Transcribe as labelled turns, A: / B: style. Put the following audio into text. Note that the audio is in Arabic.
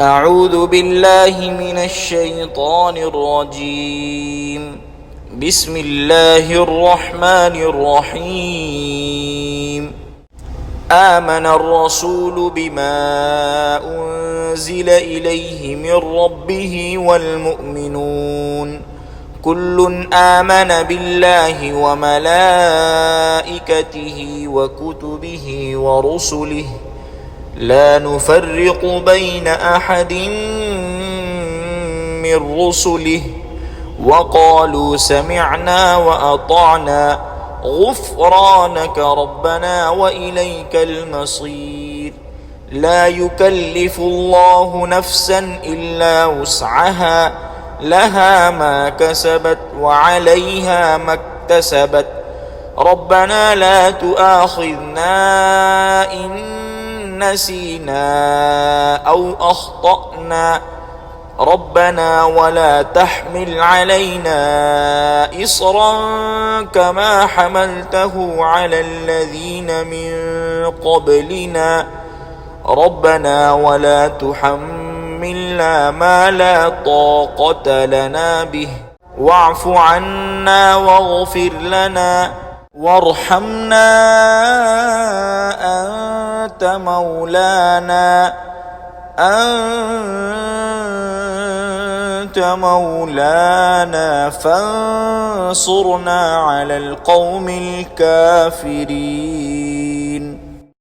A: أعوذ بالله من الشيطان الرجيم. بسم الله الرحمن الرحيم. آمن الرسول بما أنزل إليه من ربه والمؤمنون كل آمن بالله وملائكته وكتبه ورسله لا نفرق بين أحد من رسله وقالوا سمعنا وأطعنا غفرانك ربنا وإليك المصير. لا يكلف الله نفسا إلا وسعها لها ما كسبت وعليها ما اكتسبت ربنا لا تؤاخذنا إن نسينا أو أخطأنا ربنا ولا تحمل علينا إصرا كما حملته على الذين من قبلنا ربنا ولا تحملنا ما لا طاقة لنا به واعف عنا واغفر لنا وارحمنا أنت مولانا فانصرنا على القوم الكافرين.